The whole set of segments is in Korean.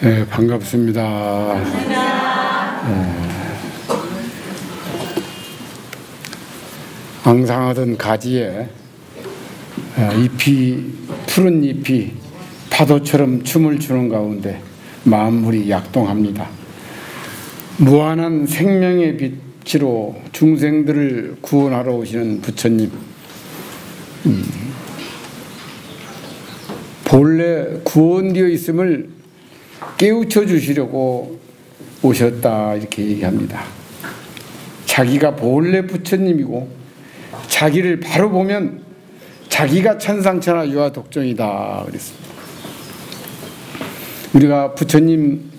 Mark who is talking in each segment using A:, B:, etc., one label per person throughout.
A: 네, 반갑습니다. 항상 하던 가지에 푸른 잎이 파도처럼 춤을 추는 가운데 만물이 약동합니다. 무한한 생명의 빛으로 중생들을 구원하러 오시는 부처님, 본래 구원되어 있음을 깨우쳐 주시려고 오셨다, 이렇게 얘기합니다. 자기가 본래 부처님이고 자기를 바로 보면 자기가 천상천하 유아독존이다 그랬습니다. 우리가 부처님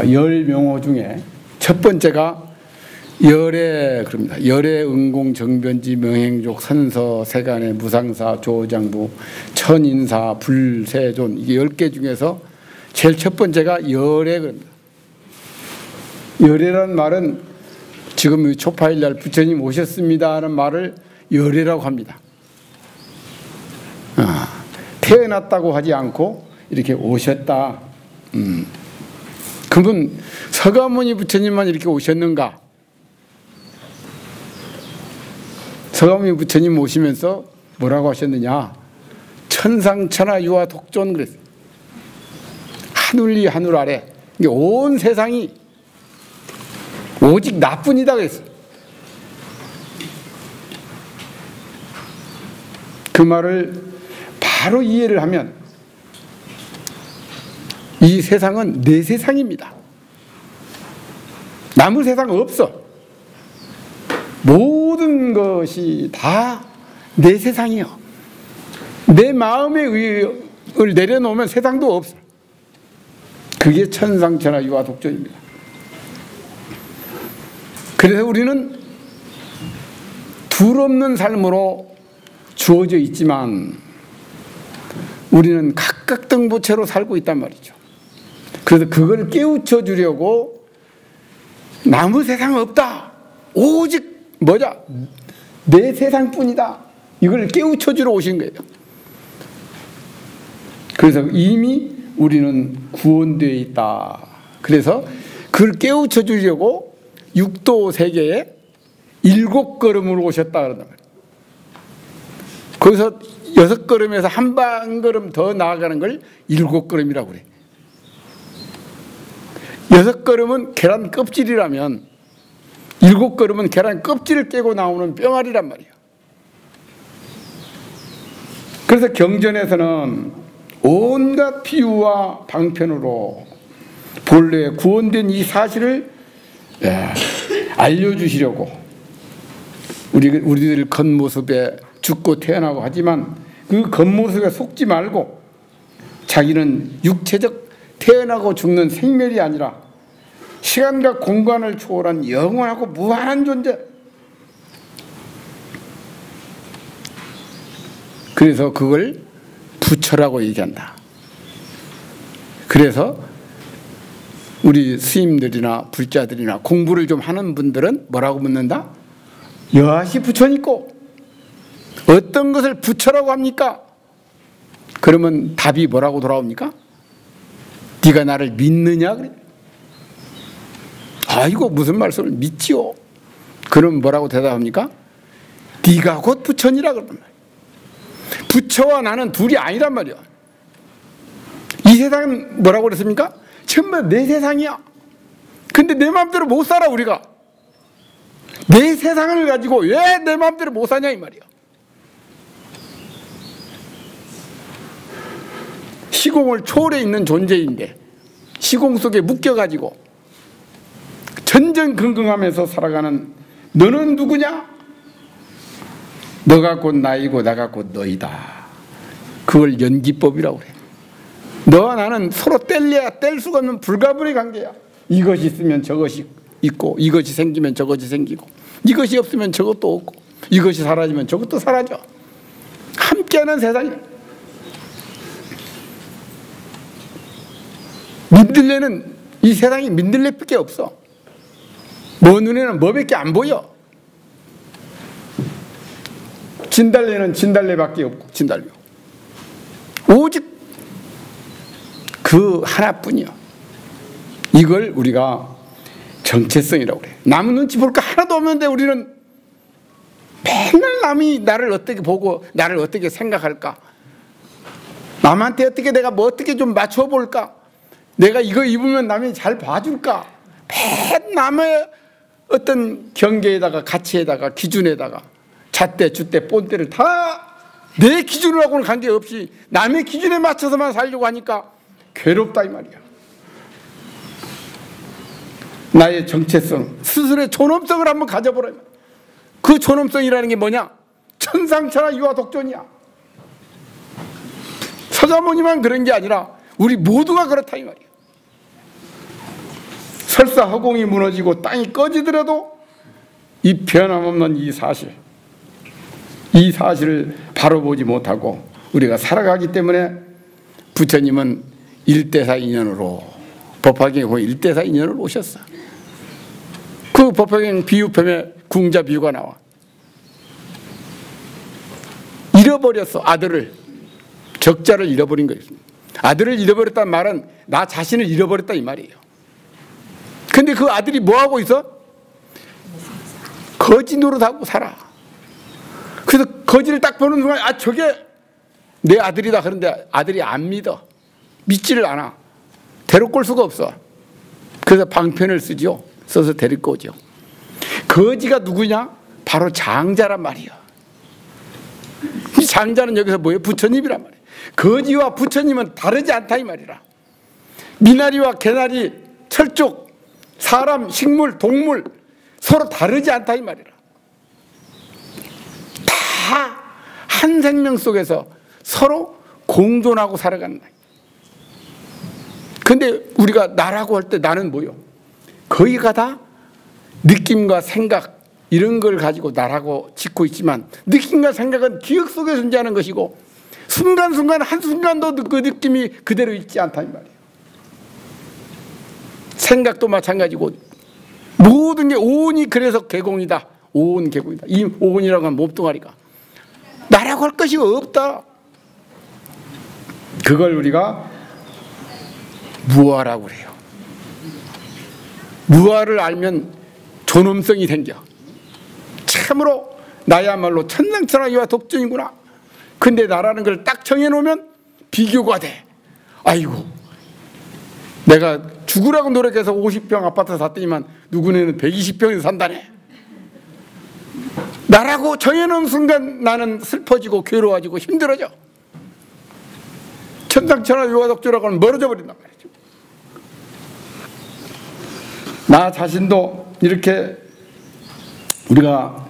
A: 열 명호 중에 첫 번째가 열애 그럽니다. 열애 응공 정변지 명행족 선서 세간의 무상사 조장부 천인사 불세존, 이게 10개 중에서 제일 첫 번째가 열애 그럽니다. 열애란 말은 지금 초파일날 부처님 오셨습니다 하는 말을 열애라고 합니다. 태어났다고 하지 않고 이렇게 오셨다. 그러면 서가모니 부처님만 이렇게 오셨는가? 서가모니 부처님 오시면서 뭐라고 하셨느냐? 천상천하 유아 독존 그랬어요. 하늘 위 하늘 아래 온 세상이 오직 나뿐이다 그랬어요. 그 말을 바로 이해를 하면 이 세상은 내 세상입니다. 남의 세상 없어. 모든 것이 다 내 세상이요. 내 마음의 의를 내려놓으면 세상도 없어. 그게 천상천하 유아독존입니다. 그래서 우리는 둘 없는 삶으로 주어져 있지만 우리는 각각등부체로 살고 있단 말이죠. 그래서 그걸 깨우쳐 주려고 남의 세상 없다, 오직 뭐냐, 내 세상뿐이다, 이걸 깨우쳐 주러 오신 거예요. 그래서 이미 우리는 구원되어 있다. 그래서 그걸 깨우쳐 주려고 육도 세계에 7걸음으로 오셨다 그런단 말이에요. 거기서 6걸음에서 한 걸음 더 나아가는 걸 7걸음이라고 그래. 6걸음은 계란 껍질이라면 7걸음은 계란 껍질을 깨고 나오는 뿅알이란 말이에요. 그래서 경전에서는 온갖 비유와 방편으로 본래 구원된 이 사실을 알려주시려고 우리들 겉모습에 죽고 태어나고 하지만 그 겉모습에 속지 말고 자기는 육체적 태어나고 죽는 생멸이 아니라 시간과 공간을 초월한 영원하고 무한한 존재. 그래서 그걸 부처라고 얘기한다. 그래서 우리 스님들이나 불자들이나 공부를 좀 하는 분들은 뭐라고 묻는다? 여하시 부처니까 어떤 것을 부처라고 합니까? 그러면 답이 뭐라고 돌아옵니까? 네가 나를 믿느냐? 그래. 아이고 무슨 말씀을 믿지요? 그럼 뭐라고 대답합니까? 네가 곧 부처니라 그러는 말이야. 부처와 나는 둘이 아니란 말이야. 이 세상은 뭐라고 그랬습니까? 전부 내 세상이야. 근데 내 마음대로 못 살아 우리가. 내 세상을 가지고 왜 내 마음대로 못 사냐 이 말이야. 시공을 초월해 있는 존재인데 시공 속에 묶여가지고 전전긍긍하면서 살아가는 너는 누구냐? 너가 곧 나이고 나가 곧 너이다. 그걸 연기법이라고 그래. 너와 나는 서로 뗄래야 뗄 수가 없는 불가분의 관계야. 이것이 있으면 저것이 있고 이것이 생기면 저것이 생기고 이것이 없으면 저것도 없고 이것이 사라지면 저것도 사라져. 함께하는 세상이야. 민들레는 이 세상이 민들레밖에 없어. 뭐 눈에는 뭐밖에 안 보여. 진달래는 진달래밖에 없고 진달래. 오직 그 그 하나뿐이요. 이걸 우리가 정체성이라고 그래요. 남 눈치 볼 거 하나도 없는데 우리는 맨날 남이 나를 어떻게 보고 나를 어떻게 생각할까, 남한테 어떻게 내가 뭐 어떻게 좀 맞춰볼까, 내가 이거 입으면 남이 잘 봐줄까, 맨 남의 어떤 경계에다가 가치에다가 기준에다가 잣대 줏대 본대를 다 내 기준하고는 관계없이 남의 기준에 맞춰서만 살려고 하니까 괴롭다 이 말이야. 나의 정체성, 스스로의 존엄성을 한번 가져보라. 그 존엄성이라는 게 뭐냐? 천상천하 유아독존이야. 서자모니만 그런 게 아니라 우리 모두가 그렇다 이 말이야. 설사 허공이 무너지고 땅이 꺼지더라도 이 변함없는 이 사실을 바로 보지 못하고 우리가 살아가기 때문에 부처님은 일대사 인연으로 법화경에 보면 일대사 인연으로 오셨어. 그 법화경 비유편에 궁자 비유가 나와. 잃어버렸어. 아들을, 적자를 잃어버린 거예요. 아들을 잃어버렸다는 말은 나 자신을 잃어버렸다 이 말이에요. 근데 그 아들이 뭐하고 있어? 거지 노릇하고 살아. 그래서 거지를 딱 보는 순간 아 저게 내 아들이다. 그런데 아들이 안 믿어. 믿지를 않아. 데리고 올 수가 없어. 그래서 방편을 쓰죠. 써서 데리고 오죠. 거지가 누구냐? 바로 장자란 말이야. 이 장자는 여기서 뭐예요? 부처님이란 말이에요. 거지와 부처님은 다르지 않다 이 말이라. 미나리와 개나리, 철쭉, 사람, 식물, 동물 서로 다르지 않다 이 말이라. 다 한 생명 속에서 서로 공존하고 살아가는 거예요. 근데 우리가 나라고 할 때 나는 뭐요? 거기가 다 느낌과 생각 이런 걸 가지고 나라고 짓고 있지만 느낌과 생각은 기억 속에 존재하는 것이고 순간순간 한순간도 그 느낌이 그대로 있지 않다 이 말이에요. 생각도 마찬가지고 모든 게 오온이 그래서 개공이다. 오온 개공이다. 이 오온이라고 하는 몸뚱아리가 나라고 할 것이 없다. 그걸 우리가 무아라고 그래요. 무아를 알면 존엄성이 생겨. 참으로 나야말로 천상천하 유아 독존이구나. 근데 나라는 걸 딱 정해놓으면 비교가 돼. 아이고 내가 죽으라고 노력해서 50평 아파트 샀더니만 누구네는 120평에서 산다네. 나라고 정해놓은 순간 나는 슬퍼지고 괴로워지고 힘들어져. 천상천하 유아독존이라고 하면 멀어져 버린단 말이죠. 나 자신도 이렇게 우리가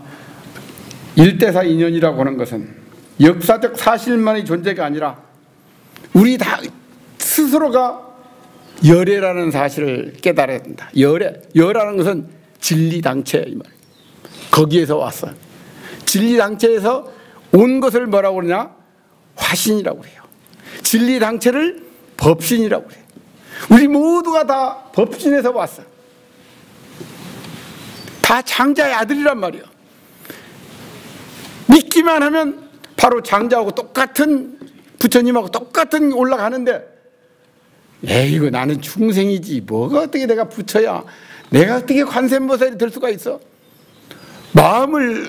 A: 일대사 인연이라고 하는 것은 역사적 사실만의 존재가 아니라 우리 다 스스로가 열애라는 사실을 깨달아야 된다. 열애라는 것은 진리당체 이 말. 거기에서 왔어. 진리당체에서 온 것을 뭐라고 그러냐? 화신이라고 그래요. 진리당체를 법신이라고 그래요. 우리 모두가 다 법신에서 왔어. 다 장자의 아들이란 말이에요. 믿기만 하면 바로 장자하고 똑같은 부처님하고 똑같은 올라가는데 에이구 나는 중생이지 뭐가 어떻게 내가 부처야, 내가 어떻게 관세음보살이 될 수가 있어. 마음을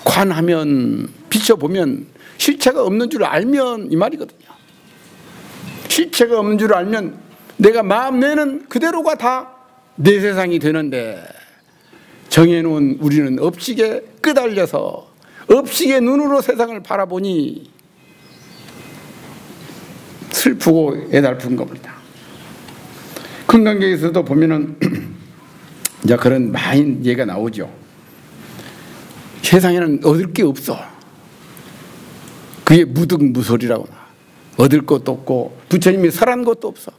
A: 관하면 비춰보면 실체가 없는 줄 알면 이 말이거든요. 실체가 없는 줄 알면 내가 마음 내는 그대로가 다 내 세상이 되는데 정해놓은 우리는 업식에 끄달려서 업식의 눈으로 세상을 바라보니 슬프고 애달픈 겁니다. 금강경에서도 보면은 이제 그런 많은 얘기가 나오죠. 세상에는 얻을 게 없어. 그게 무득무솔이라고. 얻을 것도 없고 부처님이 설한 것도 없어.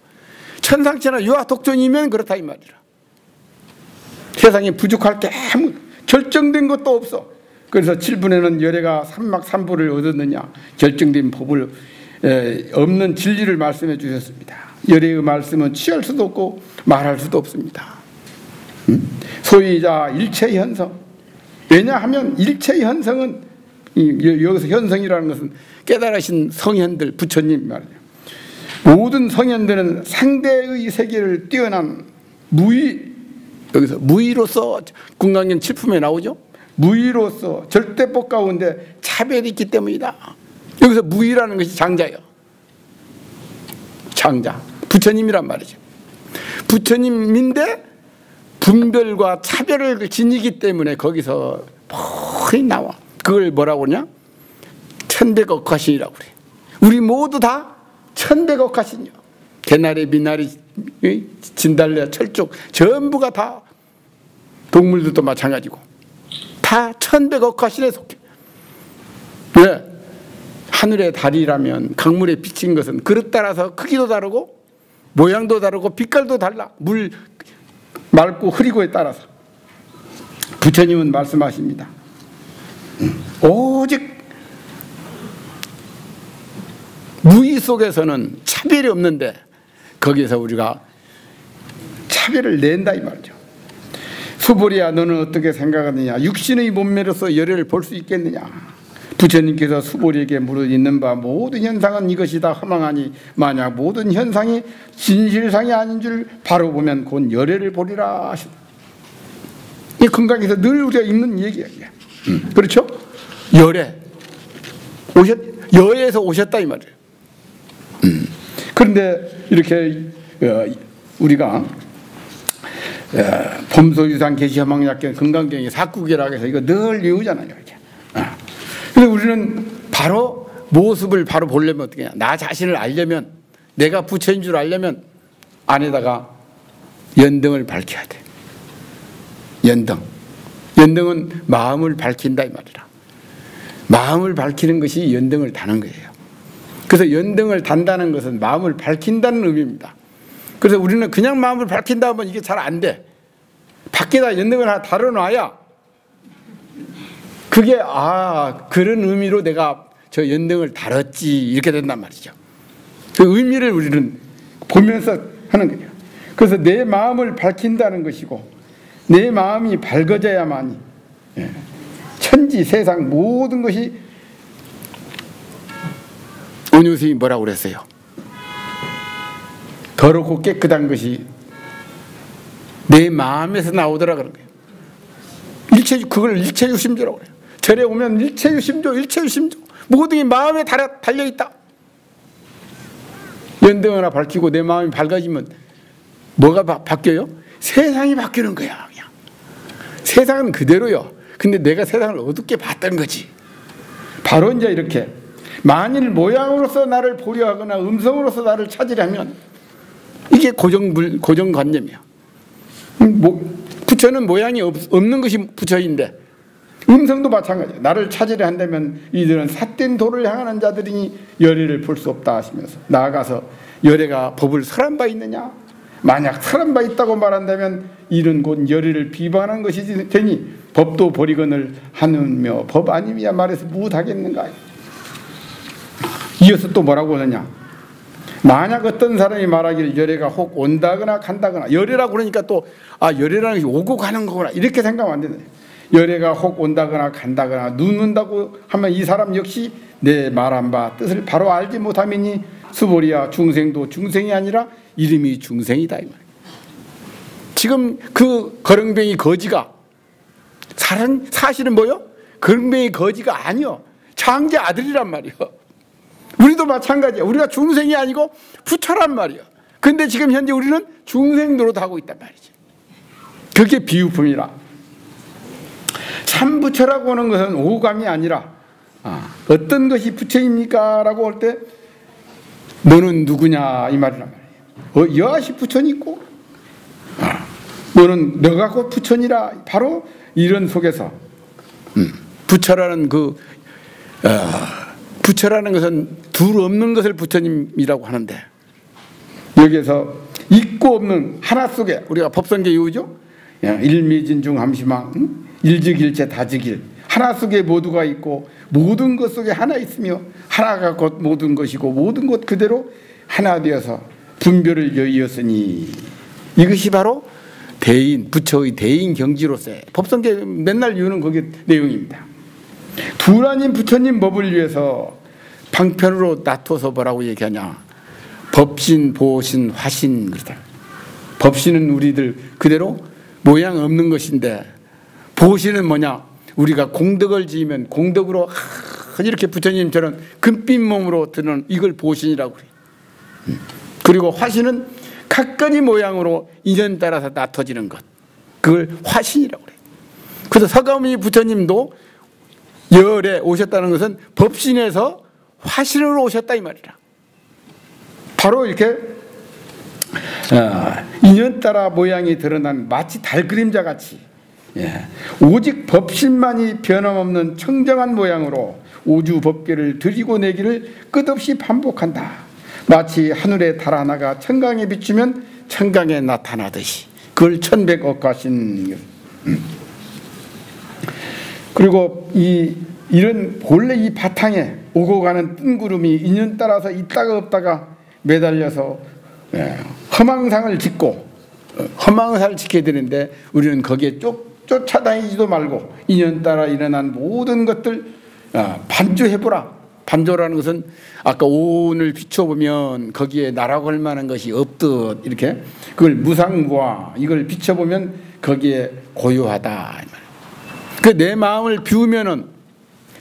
A: 천상천하 유아독존이면 그렇다 이 말이라. 세상에 부족할 게 아무 결정된 것도 없어. 그래서 7분에는 열애가 삼막삼부를 얻었느냐, 결정된 법을 없는 진리를 말씀해 주셨습니다. 열애의 말씀은 취할 수도 없고 말할 수도 없습니다. 소위자 일체 현성. 왜냐하면 일체 현성은 여기서 현성이라는 것은 깨달으신 성현들 부처님 말이에요. 모든 성현들은 상대의 세계를 뛰어난 무의, 여기서 무의로서 군강경 7품에 나오죠. 무의로서 절대법 가운데 차별이 있기 때문이다. 여기서 무의라는 것이 장자예요. 장자, 부처님이란 말이죠. 부처님인데 분별과 차별을 지니기 때문에 거기서 거의 나와. 그걸 뭐라고 그러냐? 천백억화신이라고 그래. 우리 모두 다 천백억화신이요. 개나리, 미나리, 진달래, 철쭉 전부가 다, 동물들도 마찬가지고 다 천백억화신에 속해. 왜? 하늘의 달이라면 강물에 비친 것은 그릇 따라서 크기도 다르고 모양도 다르고 빛깔도 달라. 물 맑고 흐리고에 따라서. 부처님은 말씀하십니다. 오직 무의 속에서는 차별이 없는데 거기서 우리가 차별을 낸다 이 말이죠. 수보리야, 너는 어떻게 생각하느냐? 육신의 몸매로서 열애를 볼 수 있겠느냐? 부처님께서 수보리에게 물어 있는 바 모든 현상은 이것이다 허망하니 만약 모든 현상이 진실상이 아닌 줄 바로 보면 곧 열애를 보리라 하셨다. 이 건강에서 늘 우리가 읽는 얘기예요. 그렇죠? 열애 여에서 오셨다 이 말이에요. 그런데 이렇게 우리가 범소유상 계시허망약경 건강경이 사구계라고 해서 이거 늘 외우잖아요. 이렇게. 그래서 우리는 바로 모습을 바로 보려면 어떻게 해야? 나 자신을 알려면, 내가 부처인 줄 알려면 안에다가 연등을 밝혀야 돼. 연등은 마음을 밝힌다 이 말이라. 마음을 밝히는 것이 연등을 다는 거예요. 그래서 연등을 단다는 것은 마음을 밝힌다는 의미입니다. 그래서 우리는 그냥 마음을 밝힌다 하면 이게 잘 안 돼. 밖에다 연등을 하나 달아놔야 그게 그런 의미로 내가 저 연등을 달았지 이렇게 된단 말이죠. 그 의미를 우리는 보면서 하는 거예요. 그래서 내 마음을 밝힌다는 것이고 내 마음이 밝아져야만이 천지 세상 모든 것이 온유 스님이 뭐라고 그랬어요? 더럽고 깨끗한 것이 내 마음에서 나오더라 그런 거예요. 그걸 일체유심조라고 그래요. 절에 오면 일체유심조 모든 게 마음에 달려있다. 연등 하나 밝히고 내 마음이 밝아지면 뭐가 바뀌어요? 세상이 바뀌는 거야. 그냥. 세상은 그대로요. 근데 내가 세상을 어둡게 봤던 거지. 바로 이제 이렇게 만일 모양으로서 나를 보려 하거나 음성으로서 나를 찾으려면 이게 고정관념이야. 부처는 모양이 없는 것이 부처인데 음성도 마찬가지야. 나를 찾으려 한다면 이들은 삿된 도를 향하는 자들이니 열애를 볼 수 없다 하시면서 나아가서 열애가 법을 설한 바 있느냐? 만약 설한 바 있다고 말한다면 이는 곧 열애를 비방하는 것이지 되니 법도 버리거늘 하느며 법 아님이야 말해서 무엇하겠는가? 이어서 또 뭐라고 하느냐? 만약 어떤 사람이 말하기를 열애가 혹 온다거나 간다거나, 열애라고 그러니까 또 열애라는 것이 오고 가는 거구나 이렇게 생각하면 안 된다. 열애가 혹 온다거나 간다거나 눕는다고 하면 이 사람 역시 내 말한 바 뜻을 바로 알지 못함이니 수보리야, 중생도 중생이 아니라 이름이 중생이다 이 말이야. 지금 그 거렁뱅이 거지가 사실은 뭐요? 거렁뱅이 거지가 아니요, 장제 아들이란 말이요. 우리도 마찬가지야. 우리가 중생이 아니고 부처란 말이야. 근데 지금 현재 우리는 중생 노릇하고 있단 말이지. 그게 비유품이라. 참 부처라고 하는 것은 오감이 아니라 어떤 것이 부처입니까? 라고 할 때 너는 누구냐 이 말이란 말이에요. 여하시 부처니 있고 너는 너가 곧 부처니라. 바로 이런 속에서 부처라는 부처라는 것은 둘 없는 것을 부처님이라고 하는데 여기에서 있고 없는 하나 속에 우리가 법성계 이후죠. 일미진중 함시망 일즉일체 다즉일 하나 속에 모두가 있고 모든 것 속에 하나 있으며 하나가 곧 모든 것이고 모든 것 그대로 하나 되어서 분별을 여의었으니 이것이 바로 대인 부처의 대인 경지로서의 법성계 맨날 이유는 거기 내용입니다. 둘 아닌 부처님 법을 위해서 방편으로 놔둬서 뭐라고 얘기하냐? 법신, 보신, 화신 그러다. 법신은 우리들 그대로 모양 없는 것인데, 보신은 뭐냐? 우리가 공덕을 지으면 공덕으로 이렇게 부처님처럼 금빛 몸으로 드는 이걸 보신이라고 그래. 그리고 화신은 각가지 모양으로 인연 따라서 나타지는 것, 그걸 화신이라고 그래. 그래서 서가모니 부처님도 열에 오셨다는 것은 법신에서 화신으로 오셨다 이 말이라. 바로 이렇게 인연 따라 모양이 드러난 마치 달 그림자 같이, 오직 법신만이 변함없는 청정한 모양으로 우주 법계를 들이고 내기를 끝없이 반복한다. 마치 하늘의 달 하나가 청강에 비추면 청강에 나타나듯이. 그걸 천백억가신. 그리고 이런 본래 이 바탕에 오고 가는 뜬구름이 인연 따라서 있다가 없다가 매달려서 허망상을 짓고, 허망상을 지켜야 되는데 우리는 거기에 쫓아다니지도 말고 인연 따라 일어난 모든 것들 반조해보라. 반조라는 것은 아까 오온을 비춰보면 거기에 나라고 할 만한 것이 없듯, 이렇게 그걸 무상무화, 이걸 비춰보면 거기에 고요하다. 그 내 마음을 비우면은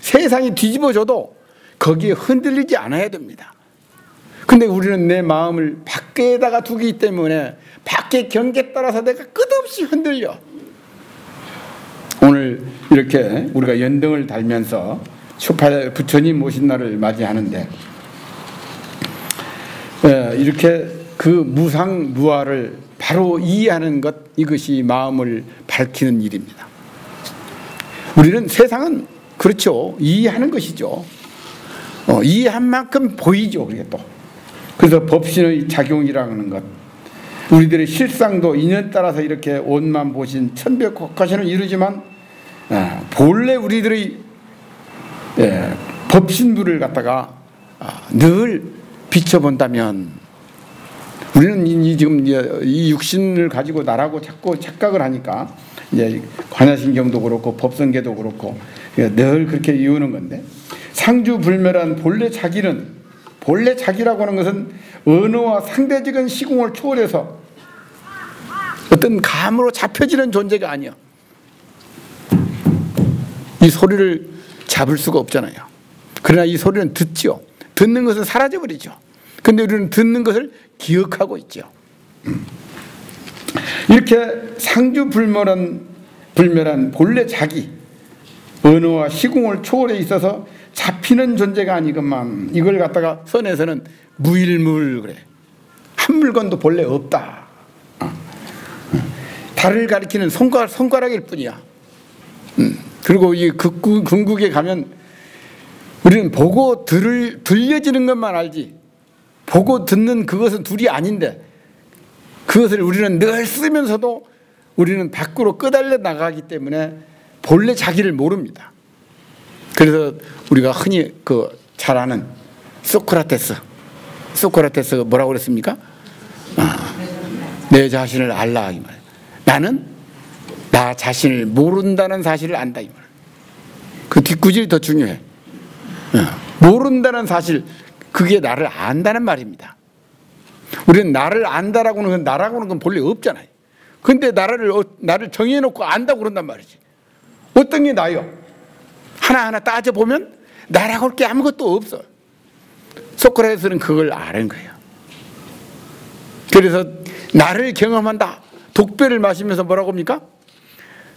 A: 세상이 뒤집어져도 거기에 흔들리지 않아야 됩니다. 근데 우리는 내 마음을 밖에다가 두기 때문에 밖의 경계에 따라서 내가 끝없이 흔들려. 오늘 이렇게 우리가 연등을 달면서 18 부처님 모신 날을 맞이하는데, 이렇게 그 무상무화를 바로 이해하는 것, 이것이 마음을 밝히는 일입니다. 우리는 세상은 그렇죠, 이해하는 것이죠. 이해한 만큼 보이죠. 그게 또 그래서 법신의 작용이라는 것, 우리들의 실상도 인연 따라서 이렇게 온만 보신 천백국화신을 이루지만, 본래 우리들의 법신부를 갖다가 늘 비춰본다면, 우리는 지금 이 육신을 가지고 나라고 자꾸 착각을 하니까 이제 관야신경도 그렇고 법성계도 그렇고 늘 그렇게 이유는 건데, 상주불멸한 본래 자기라고 하는 것은 언어와 상대적인 시공을 초월해서 어떤 감으로 잡혀지는 존재가 아니야. 이 소리를 잡을 수가 없잖아요. 그러나 이 소리는 듣죠. 듣는 것은 사라져버리죠. 근데 우리는 듣는 것을 기억하고 있죠. 이렇게 상주불멸한 본래 자기, 언어와 시공을 초월해 있어서 잡히는 존재가 아니건만, 이걸 갖다가 선에서는 무일물 그래. 한 물건도 본래 없다. 달을 가리키는 손가락일 뿐이야. 그리고 이 궁극에 가면 우리는 보고 들려지는 것만 알지, 보고 듣는 그것은 둘이 아닌데, 그것을 우리는 늘 쓰면서도 우리는 밖으로 끄달려 나가기 때문에 본래 자기를 모릅니다. 그래서 우리가 흔히 잘 아는 소크라테스가 뭐라고 그랬습니까? 내 자신을 알라 이 말. 나는 나 자신을 모른다는 사실을 안다 이 말. 그 뒷구질이 더 중요해. 모른다는 사실, 그게 나를 안다는 말입니다. 우리는 나를 안다라고 하는 건, 나라고 하는 건 본래 없잖아요. 근데 나를 정해놓고 안다고 그런단 말이지. 어떤 게 나요? 하나하나 따져보면 나라고 할 게 아무것도 없어. 소크라테스는 그걸 아는 거예요. 그래서 나를 경험한다. 독배를 마시면서 뭐라고 합니까?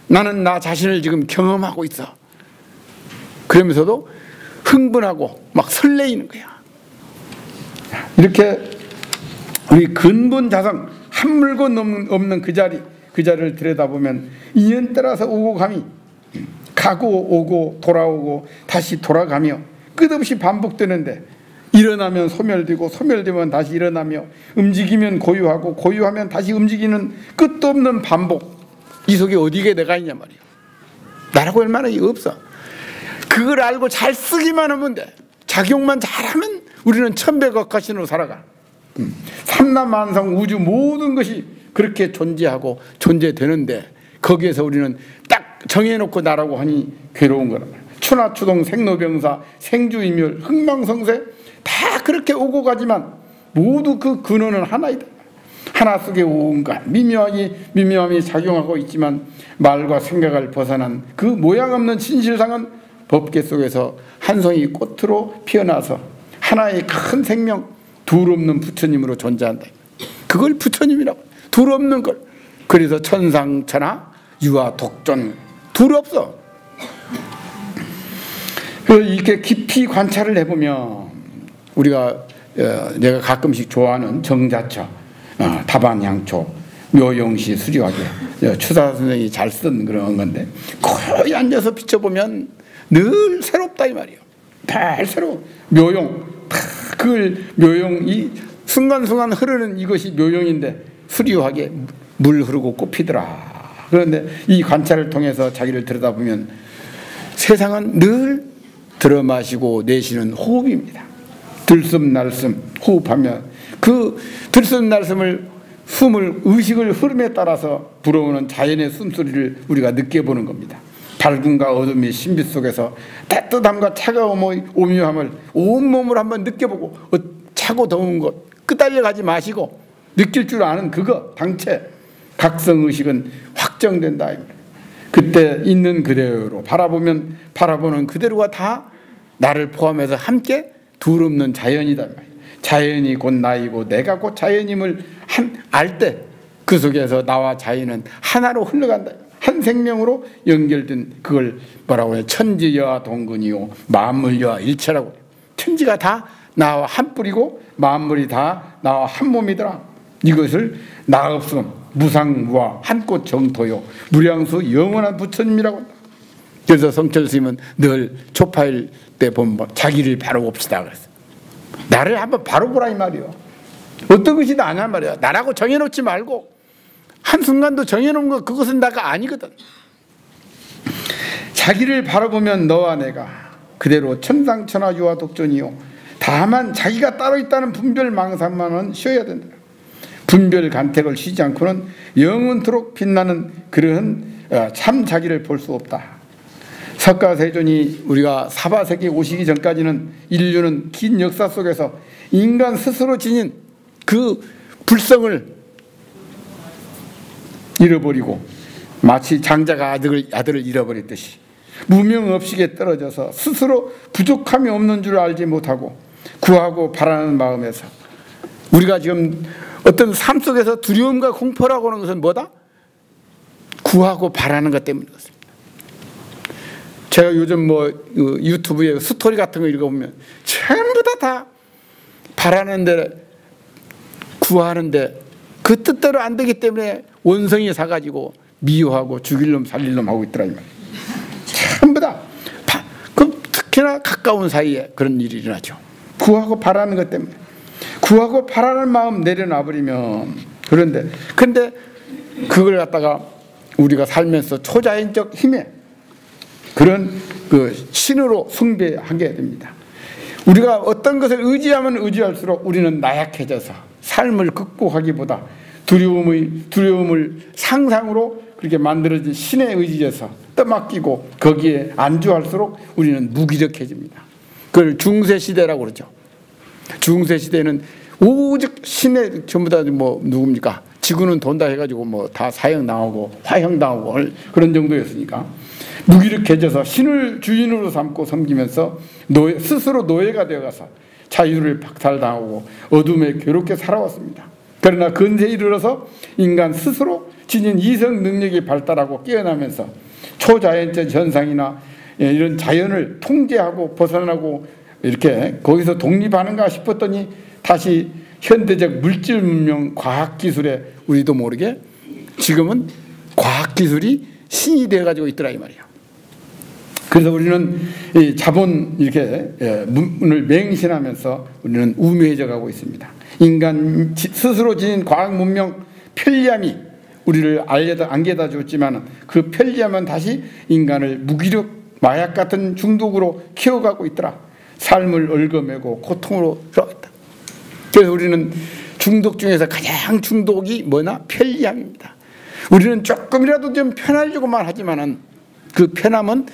A: 나는 나 자신을 지금 경험하고 있어. 그러면서도 흥분하고 막 설레이는 거야. 이렇게 우리 근본 자성, 한 물건 없는 그 자리를 들여다보면 인연 따라서 오고 감이, 가고 오고 돌아오고 다시 돌아가며 끝없이 반복되는데, 일어나면 소멸되고 소멸되면 다시 일어나며, 움직이면 고요하고 고요하면 다시 움직이는 끝도 없는 반복. 이 속에 어디에 내가 있냐 말이야. 나라고 할 만한 게 없어. 그걸 알고 잘 쓰기만 하면 돼. 작용만 잘하면 우리는 천백억가신으로 살아가. 삼라만상 우주 모든 것이 그렇게 존재하고 존재되는데, 거기에서 우리는 딱 정해놓고 나라고 하니 괴로운 거란 말이야. 추나추동 생로병사 생주이멸 흥망성쇠 다 그렇게 오고 가지만 모두 그 근원은 하나이다. 하나 속에 온갖 미묘함이 작용하고 있지만 말과 생각을 벗어난 그 모양 없는 진실상은 법계 속에서 한 송이 꽃으로 피어나서 하나의 큰 생명, 둘 없는 부처님으로 존재한다. 그걸 부처님이라고. 둘 없는 걸. 그래서 천상천하 유아 독존 둘 없어. 이렇게 깊이 관찰을 해보면 우리가 내가 가끔씩 좋아하는 정자처, 다반향초, 묘용시 수리화계, 추사 선생이 잘 쓴 그런 건데 거의 앉아서 비춰보면 늘 새롭다 이 말이에요. 늘 새로워. 묘용, 그걸 묘용이 순간순간 흐르는 이것이 묘용인데 수리화계 물 흐르고 꽃 피더라. 그런데 이 관찰을 통해서 자기를 들여다보면 세상은 늘 들어마시고 내쉬는 호흡입니다. 들숨날숨 호흡하면 그 들숨날숨을 숨을 의식을 흐름에 따라서 불어오는 자연의 숨소리를 우리가 느껴보는 겁니다. 밝음과 어둠의 신비 속에서 따뜻함과 차가움의 오묘함을 온몸을 한번 느껴보고 차고 더운 것 끄달려 가지 마시고 느낄 줄 아는 그거 당체 각성의식은 확정된다. 그때 있는 그대로 바라보는 그대로가 다 나를 포함해서 함께 둘 없는 자연이다. 자연이 곧 나이고 내가 곧 자연임을 알 때 그 속에서 나와 자연은 하나로 흘러간다. 한 생명으로 연결된 그걸 뭐라고 해요? 천지여와 동근이요 만물여와 일체라고. 천지가 다 나와 한 뿌리고 만물이 다 나와 한 몸이더라. 이것을 나 없음 무상무화 한꽃 정토요 무량수 영원한 부처님이라고 한다. 그래서 성철 스님은 늘 초파일 때 보면 자기를 바로 봅시다 그랬어요. 나를 한번 바로 보라 이 말이요. 어떤 것이 나냐 말이야. 나라고 정해놓지 말고 한순간도 정해놓은 거 그것은 나가 아니거든. 자기를 바라보면 너와 내가 그대로 천상천하 유아 독존이요 다만 자기가 따로 있다는 분별망상만은 쉬어야 된다. 분별 간택을 쉬지 않고는 영원토록 빛나는 그러한 참 자기를 볼 수 없다. 석가세존이 우리가 사바세계 오시기 전까지는 인류는 긴 역사 속에서 인간 스스로 지닌 그 불성을 잃어버리고 마치 장자가 아들을 잃어버렸듯이 무명업식에 떨어져서 스스로 부족함이 없는 줄 알지 못하고 구하고 바라는 마음에서 우리가 지금 어떤 삶 속에서 두려움과 공포라고 하는 것은 뭐다? 구하고 바라는 것 때문인 것입니다. 제가 요즘 유튜브에 스토리 같은 거 읽어보면 전부 다 바라는데 구하는데 그 뜻대로 안 되기 때문에 원성이 사가지고 미워하고 죽일 놈 살릴 놈 하고 있더라 이 말이에요. 전부 다 특히나 가까운 사이에 그런 일이 일어나죠. 구하고 바라는 것 때문에. 구하고 바라는 마음 내려놔버리면 근데 그걸 갖다가 우리가 살면서 초자연적 힘에 그런 그 신으로 숭배하게 됩니다. 우리가 어떤 것을 의지하면 의지할수록 우리는 나약해져서 삶을 극복하기보다 두려움을 상상으로 그렇게 만들어진 신에 의지해서 떠맡기고 거기에 안주할수록 우리는 무기력해집니다. 그걸 중세시대라고 그러죠. 중세시대는 오직 신에 전부 다 누굽니까? 지구는 돈다 해가지고 다 사형 당하고 화형 당하고 그런 정도였으니까 무기력해져서 신을 주인으로 삼고 섬기면서 스스로 노예가 되어가서 자유를 박탈당하고 어둠에 괴롭게 살아왔습니다. 그러나 근세에 이르러서 인간 스스로 지닌 이성 능력이 발달하고 깨어나면서 초자연적 현상이나 이런 자연을 통제하고 벗어나고 이렇게 거기서 독립하는가 싶었더니 다시 현대적 물질 문명 과학기술에 우리도 모르게 지금은 과학기술이 신이 되어가지고 있더라 이 말이야. 그래서 우리는 이 자본 이렇게 문을 맹신하면서 우리는 우매해져 가고 있습니다. 인간 스스로 지닌 과학 문명 편리함이 우리를 안개다 줬지만 그 편리함은 다시 인간을 무기력 마약 같은 중독으로 키워가고 있더라. 삶을 얽어매고 고통으로 들어가겠다. 그래서 우리는 중독 중에서 가장 중독이 뭐나 편리함입니다. 우리는 조금이라도 좀 편하려고만 하지만은 그 편함은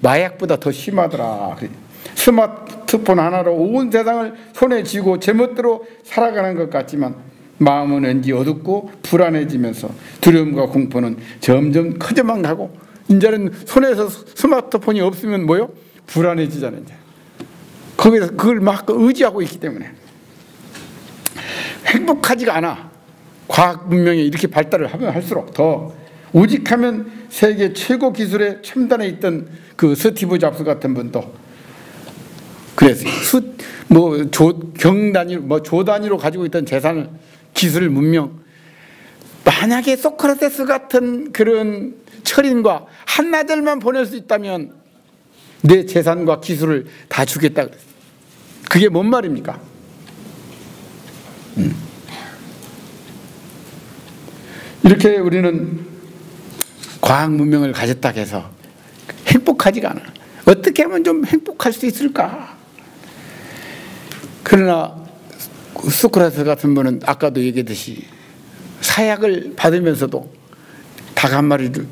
A: 마약보다 더 심하더라. 스마트폰 하나로 온 세상을 손에 쥐고 제멋대로 살아가는 것 같지만 마음은 왠지 어둡고 불안해지면서 두려움과 공포는 점점 커져만 가고 이제는 손에서 스마트폰이 없으면 뭐요? 불안해지잖아요. 이제. 거기서 그걸 막 의지하고 있기 때문에 행복하지가 않아. 과학 문명이 이렇게 발달을 하면 할수록 더 오직하면 세계 최고 기술의 첨단에 있던 그 스티브 잡스 같은 분도 그래서 경 단위로 조 단위로 가지고 있던 재산을 기술 문명 만약에 소크라테스 같은 그런 철인과 한나절만 보낼 수 있다면 내 재산과 기술을 다 주겠다 그랬어요. 그게 뭔 말입니까? 이렇게 우리는 과학 문명을 가졌다 해서 행복하지가 않아. 어떻게 하면 좀 행복할 수 있을까? 그러나 소크라테스 같은 분은 아까도 얘기했듯이 사약을 받으면서도 닭 한 마리를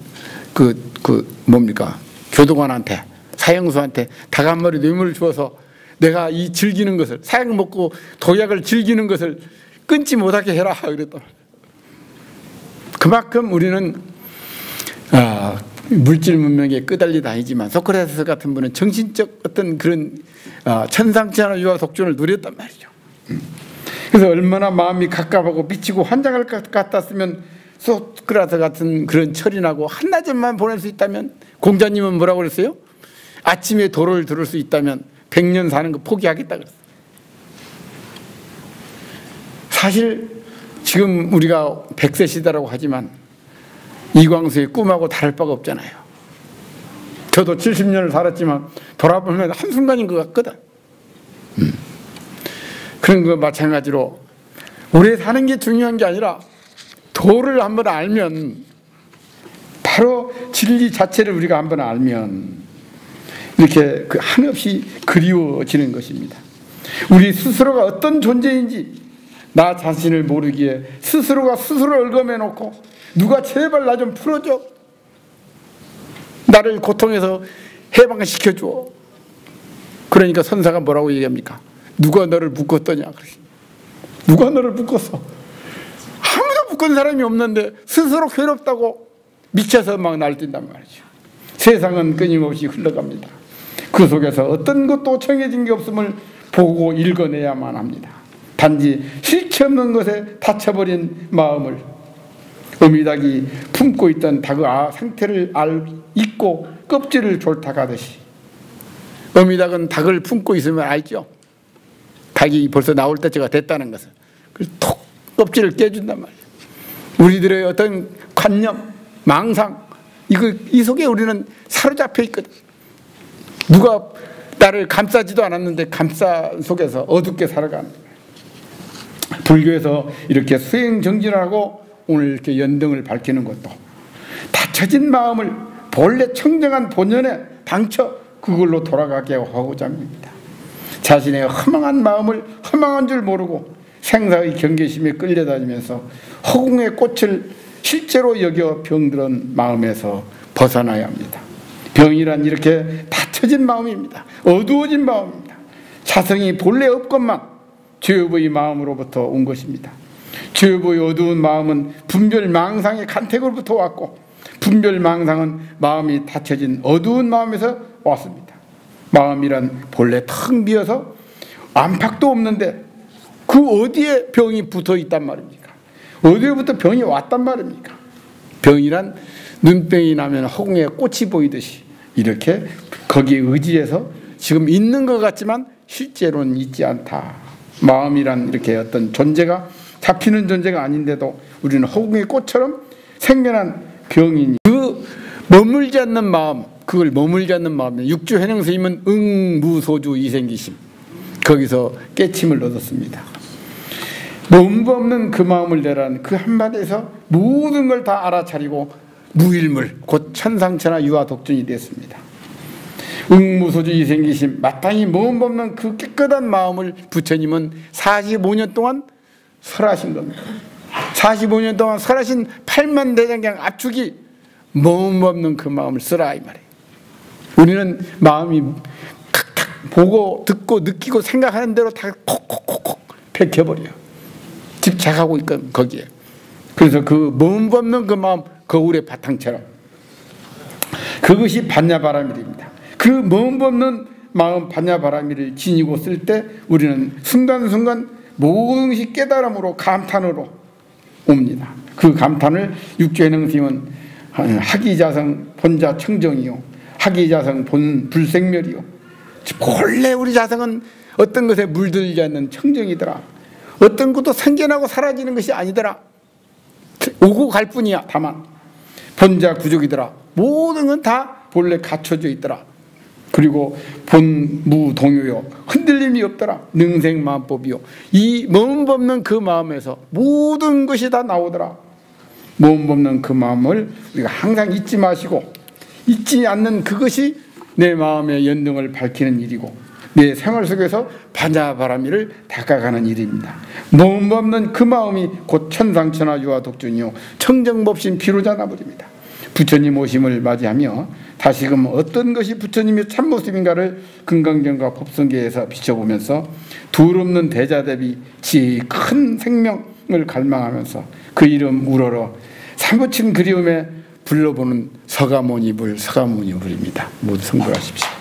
A: 교도관한테 사형수한테 닭 한 마리 뇌물을 주어서 내가 이 즐기는 것을 사약 먹고 도약을 즐기는 것을 끊지 못하게 해라 그랬더라. 그만큼 우리는 물질 문명에 끄달리다 아니지만 소크라테스 같은 분은 정신적 어떤 그런 천상치 않은 유아 독존을 누렸단 말이죠. 그래서 얼마나 마음이 갑갑하고 미치고 환장할 것 같았으면 소크라테스 같은 그런 철인하고 한나절만 보낼 수 있다면 공자님은 뭐라고 그랬어요? 아침에 도를 들을 수 있다면 100년 사는 거 포기하겠다 그랬어요. 사실 지금 우리가 100세 시대라고 하지만 이광수의 꿈하고 다를 바가 없잖아요. 저도 70년을 살았지만 돌아보면 한순간인 것 같거든. 그런 거 마찬가지로 오래 사는 게 중요한 게 아니라 도를 한번 알면 바로 진리 자체를 우리가 한번 알면 이렇게 한없이 그리워지는 것입니다. 우리 스스로가 어떤 존재인지 나 자신을 모르기에 스스로가 스스로를 얽어매놓고 누가 제발 나 좀 풀어줘. 나를 고통에서 해방시켜줘. 그러니까 선사가 뭐라고 얘기합니까? 누가 너를 묶었더냐. 누가 너를 묶었어. 아무도 묶은 사람이 없는데 스스로 괴롭다고 미쳐서 막 날뛴단 말이죠. 세상은 끊임없이 흘러갑니다. 그 속에서 어떤 것도 정해진 게 없음을 보고 읽어내야만 합니다. 단지 실체 없는 것에 다쳐버린 마음을 어미닭이 품고 있던 닭의 상태를 잊고 껍질을 졸탁하듯이 어미닭은 닭을 품고 있으면 알죠. 닭이 벌써 나올 때가 됐다는 것을. 그래서 톡 껍질을 깨준단 말이에요. 우리들의 어떤 관념, 망상 이 속에 우리는 사로잡혀 있거든. 누가 나를 감싸지도 않았는데 감싸 속에서 어둡게 살아가는 거예요. 불교에서 이렇게 수행정진하고 오늘 이렇게 연등을 밝히는 것도 닫혀진 마음을 본래 청정한 본연에 당쳐 그걸로 돌아가게 하고자 합니다. 자신의 허망한 마음을 허망한 줄 모르고 생사의 경계심에 끌려다니면서 허공의 꽃을 실제로 여겨 병들은 마음에서 벗어나야 합니다. 병이란 이렇게 닫혀진 마음입니다. 어두워진 마음입니다. 사성이 본래 없건만 죄업의 마음으로부터 온 것입니다. 죄업의 어두운 마음은 분별망상의 간택으로부터 왔고 분별망상은 마음이 닫혀진 어두운 마음에서 왔습니다. 마음이란 본래 텅 비어서 안팎도 없는데 그 어디에 병이 붙어 있단 말입니까? 어디에부터 병이 왔단 말입니까? 병이란 눈병이 나면 허공에 꽃이 보이듯이 이렇게 거기에 의지해서 지금 있는 것 같지만 실제로는 있지 않다. 마음이란 이렇게 어떤 존재가 잡히는 존재가 아닌데도 우리는 허공의 꽃처럼 생겨난 병이니 그 머물지 않는 마음, 그걸 머물지 않는 마음. 육주 현행 스님은 응무소주 이생기심 거기서 깨침을 얻었습니다. 몸부 없는 그 마음을 내라는 그 한마디에서 모든 걸 다 알아차리고 무일물 곧 천상천하 유아 독존이 됐습니다. 응무소주 이생기심 마땅히 몸부 없는 그 깨끗한 마음을 부처님은 45년 동안 설하신 겁니다. 45년 동안 설하신 8만 대장경 압축이 몸부 없는 그 마음을 쓰라 이 말이에요. 우리는 마음이 칵칵 보고 듣고 느끼고 생각하는 대로 다 콕콕콕콕 베껴버려요. 집착하고 있건 거기에. 그래서 그 몸없는 그 마음, 거울의 바탕처럼 그것이 반야바라밀입니다. 그 몸없는 마음 반야바라밀을 지니고 쓸 때 우리는 순간순간 모든 것이 깨달음으로 감탄으로 옵니다. 그 감탄을 육조현행스님은 학이자성 본자 청정이요 학이자성 본 불생멸이요 본래 우리 자성은 어떤 것에 물들지 않는 청정이더라. 어떤 것도 생겨나고 사라지는 것이 아니더라. 오고 갈 뿐이야. 다만 본자 구족이더라. 모든 건 다 본래 갖춰져 있더라. 그리고 본무동요요 흔들림이 없더라. 능생마음법이요 이 몸없는 그 마음에서 모든 것이 다 나오더라. 몸없는 그 마음을 우리가 항상 잊지 마시고 잊지 않는 그것이 내 마음의 연등을 밝히는 일이고 내 생활 속에서 반야바라밀을 닦아가는 일입니다. 몸없는 그 마음이 곧 천상천하유화 독존이요 청정법신 비로자 나버립니다. 부처님 오심을 맞이하며 다시금 어떤 것이 부처님의 참모습인가를 금강경과 법성계에서 비춰보면서 둘없는 대자대비 지혜의 큰 생명을 갈망하면서 그 이름 우러러 사무친 그리움에 불러보는 서가모니불 서가모니불입니다. 모두 성불하십시오.